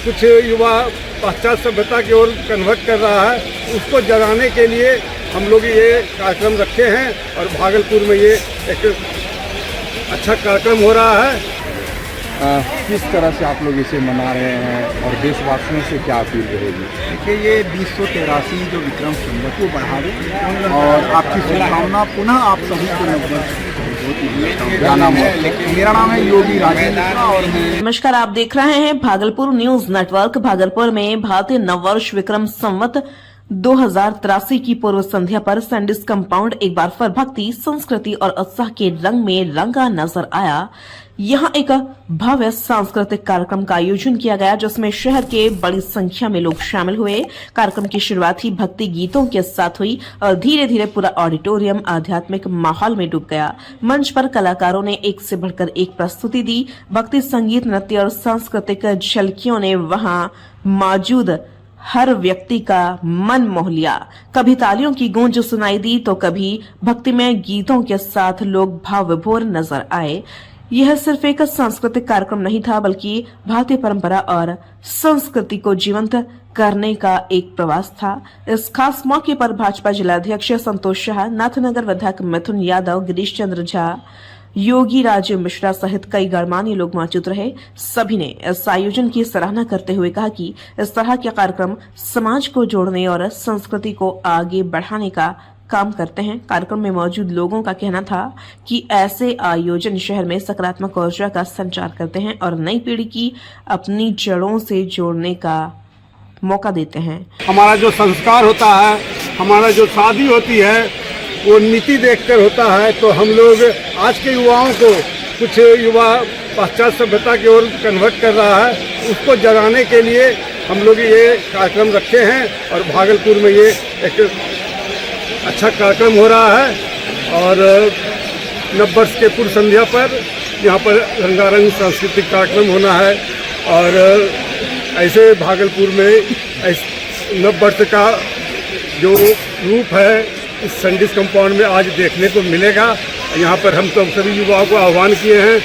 कुछ युवा पाश्चात्य सभ्यता की ओर कन्वर्ट कर रहा है, उसको जगाने के लिए हम लोग ये कार्यक्रम रखे हैं और भागलपुर में ये एक अच्छा कार्यक्रम हो रहा है। किस तरह से आप लोग इसे मना रहे हैं और देशवासियों से क्या अपील रहेगी? देखिए, ये 2083 जो विक्रम संवत को बढ़ावे और आपकी शुभकामना पुनः आप सभी को क्या नाम है? मेरा नाम है योगी राजेंद्र और मैं। नमस्कार, आप देख रहे हैं भागलपुर न्यूज नेटवर्क। भागलपुर में भारतीय नववर्ष विक्रम संवत 2083 की पूर्व संध्या पर सैंडिस कंपाउंड एक बार फिर भक्ति, संस्कृति और उत्साह के रंग में रंगा नजर आया। यहां एक भव्य सांस्कृतिक कार्यक्रम का आयोजन किया गया, जिसमें शहर के बड़ी संख्या में लोग शामिल हुए। कार्यक्रम की शुरुआत ही भक्ति गीतों के साथ हुई और धीरे धीरे पूरा ऑडिटोरियम आध्यात्मिक माहौल में डूब गया। मंच पर कलाकारों ने एक से बढ़कर एक प्रस्तुति दी। भक्ति, संगीत, नृत्य और सांस्कृतिक झलकियों ने वहां मौजूद हर व्यक्ति का मन मोह लिया। कभी तालियों की गूंज सुनाई दी तो कभी भक्तिमय गीतों के साथ लोग भाव विभोर नजर आए। यह सिर्फ एक सांस्कृतिक कार्यक्रम नहीं था, बल्कि भारतीय परंपरा और संस्कृति को जीवंत करने का एक प्रवास था। इस खास मौके पर भाजपा जिलाध्यक्ष संतोष शाह, नाथनगर विधायक मिथुन यादव, गिरीश चंद्र झा, योगी राजे मिश्रा सहित कई गणमान्य लोग मौजूद रहे। सभी ने इस आयोजन की सराहना करते हुए कहा कि इस तरह के कार्यक्रम समाज को जोड़ने और संस्कृति को आगे बढ़ाने का काम करते हैं। कार्यक्रम में मौजूद लोगों का कहना था कि ऐसे आयोजन शहर में सकारात्मक ऊर्जा का संचार करते हैं और नई पीढ़ी की अपनी जड़ों से जोड़ने का मौका देते हैं। हमारा जो संस्कार होता है, हमारा जो शादी होती है, वो नीति देखकर होता है। तो हम लोग आज के युवाओं को, कुछ युवा पाश्चात्य सभ्यता की ओर कन्वर्ट कर रहा है, उसको जगाने के लिए हम लोग ये कार्यक्रम रखे हैं और भागलपुर में ये एक अच्छा कार्यक्रम हो रहा है। और नववर्ष के पूर्व संध्या पर यहाँ पर रंगारंग सांस्कृतिक कार्यक्रम होना है और ऐसे भागलपुर में नववर्ष का जो रूप है इस सैंडिस कंपाउंड में आज देखने को मिलेगा। यहाँ पर हम तो सभी युवाओं को आह्वान किए हैं,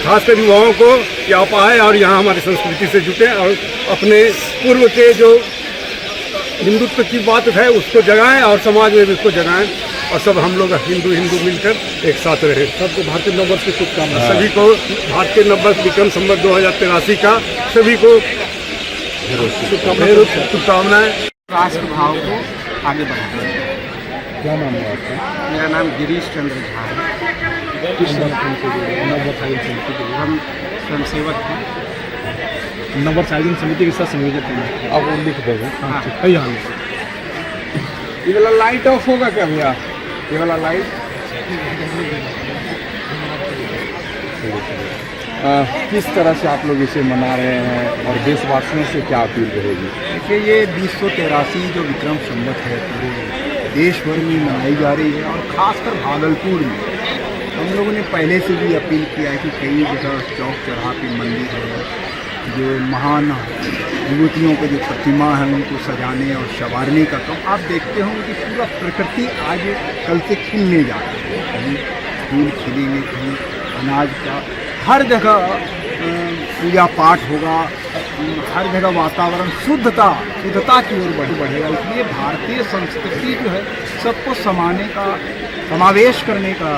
खासकर युवाओं को, कि आप आए और यहाँ हमारी संस्कृति से जुटें और अपने पूर्व के जो हिंदुत्व की बात है उसको जगाएं और समाज में भी उसको जगाएं और सब हम लोग हिंदू मिलकर एक साथ रहें। सबको भारतीय नववर्ष की शुभकामनाएं। सभी को भारतीय नववर्ष विक्रम संवत 2083 का सभी को शुभकामनाएं। राष्ट्र भाव को आगे बढ़ाना। क्या नाम है आपका? मेरा नाम गिरीश चंद्र झा है। किस संगठन से जुड़े? नववर्ष आयोजन समिति के लिए। हम स्वयंसेवक हैं। नववर्ष आयोजन समिति के साथ संयोजक हैं। अब वो लिख देंगे। हाँ। कई हाल ये वाला लाइट ऑफ होगा क्या भैया? ये वाला लाइट किस तरह से आप लोग इसे मना रहे हैं और देशवासियों से क्या अपील रहेगी? देखिए, ये 2083 जो विक्रम संवत है पूरे देश भर में मनाई जा रही है और खासकर भागलपुर में हम लोगों ने पहले से भी अपील किया है कि कई जगह चौक चौराहे मंदिर है, जो महान विभूतियों के जो प्रतिमा है उनको सजाने और संवारने का काम आप देखते होंगे कि पूरा प्रकृति आज कल से खिलने जा रही है। कहीं फूल खिलेंगे, कहीं अनाज का, हर जगह पूजा पाठ होगा, हर जगह वातावरण शुद्धता की ओर बढ़ेगा। इसलिए भारतीय संस्कृति जो है सबको समावेश करने का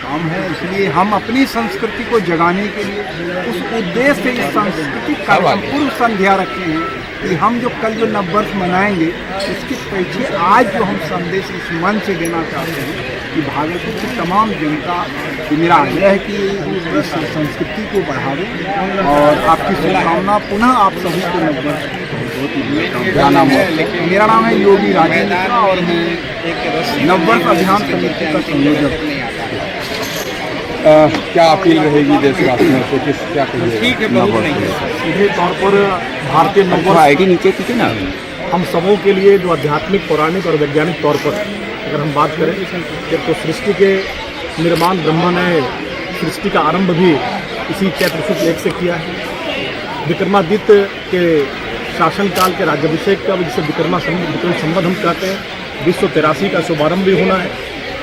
काम है। इसलिए हम अपनी संस्कृति को जगाने के लिए उस उद्देश्य से इस सांस्कृतिक कार्यक्रम पूर्व संध्या रखे हैं कि हम जो कल जो नववर्ष मनाएंगे उसके पीछे आज जो हम संदेश इस मन से देना चाहते हैं कि भागलपुर की तमाम जनता की मेरा आग्रह है कि इस संस्कृति को बढ़ावे और आपकी शुभकामना पुनः आप सभी को नववर्ष क्या नाम है? मेरा नाम है योगी राजेंद्र और मैं नववर्ष अभियान समिति का संयोजक। क्या अपील रहेगी देशवासियों से? किस क्या ठीक है, सीधे तौर पर भारतीय नववर्ष नीचे ना हम सबों के लिए जो आध्यात्मिक, पौराणिक और वैज्ञानिक तौर पर अगर हम बात करें तो सृष्टि के निर्माण ब्रह्मा ने सृष्टि का आरंभ भी इसी चैत्र शुक्ल 1 से किया है। विक्रमादित्य के शासनकाल के राज्याभिषेक का, जिसे विक्रम संवत हम कहते हैं, 2083 का शुभारंभ भी होना है,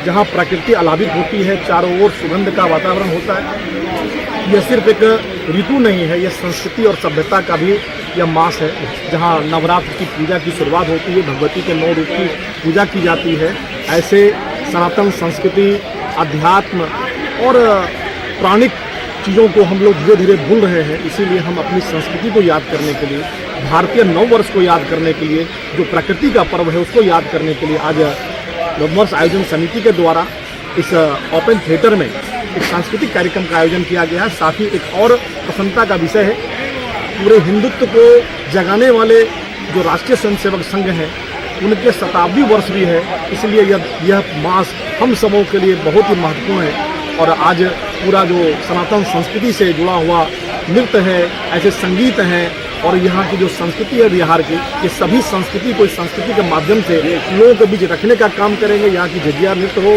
जहाँ प्रकृति अलाभित होती है, चारों ओर सुगंध का वातावरण होता है। यह सिर्फ एक ऋतु नहीं है, यह संस्कृति और सभ्यता का भी यह मास है, जहाँ नवरात्र की पूजा की शुरुआत होती है, भगवती के 9 रूप की पूजा की जाती है। ऐसे सनातन संस्कृति, अध्यात्म और पौराणिक चीज़ों को हम लोग धीरे धीरे भूल रहे हैं। इसीलिए हम अपनी संस्कृति को याद करने के लिए, भारतीय नववर्ष को याद करने के लिए, जो प्रकृति का पर्व है उसको याद करने के लिए आज नववर्ष आयोजन समिति के द्वारा इस ओपन थिएटर में एक सांस्कृतिक कार्यक्रम का आयोजन किया गया है। साथ ही एक और प्रसन्नता का विषय है, पूरे हिंदुत्व को जगाने वाले जो राष्ट्रीय स्वयंसेवक संघ हैं उनके शताब्दी वर्ष भी है। इसलिए यह मास हम सबों के लिए बहुत ही महत्वपूर्ण है। और आज पूरा जो सनातन संस्कृति से जुड़ा हुआ नृत्य है, ऐसे संगीत हैं और यहाँ की जो संस्कृति है बिहार की, ये सभी संस्कृति को इस संस्कृति के माध्यम से लोगों के बीच रखने का काम करेंगे। यहाँ की झिझिया नृत्य हो,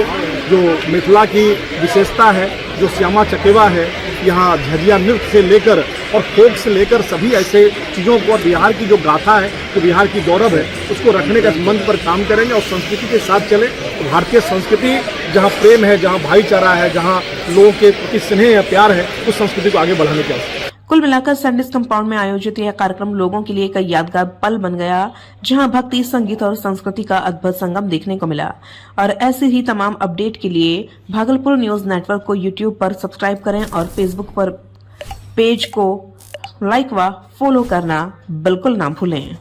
जो मिथिला की विशेषता है, जो श्यामा चकेवा है, यहाँ झिझिया नृत्य से लेकर और फोक से लेकर सभी ऐसे चीज़ों को, और बिहार की जो गाथा है, जो बिहार की गौरव है, उसको रखने का मंच पर काम करेंगे और संस्कृति के साथ चले। तो भारतीय संस्कृति जहाँ प्रेम है, जहाँ भाईचारा है, जहाँ लोगों के प्रति स्नेह या प्यार है, उस संस्कृति को आगे बढ़ाने की आवश्यकता है। कुल मिलाकर सैंडिस कंपाउंड में आयोजित यह कार्यक्रम लोगों के लिए एक यादगार पल बन गया, जहां भक्ति, संगीत और संस्कृति का अद्भुत संगम देखने को मिला। और ऐसे ही तमाम अपडेट के लिए भागलपुर न्यूज नेटवर्क को यूट्यूब पर सब्सक्राइब करें और फेसबुक पर पेज को लाइक व फॉलो करना बिल्कुल ना भूलें।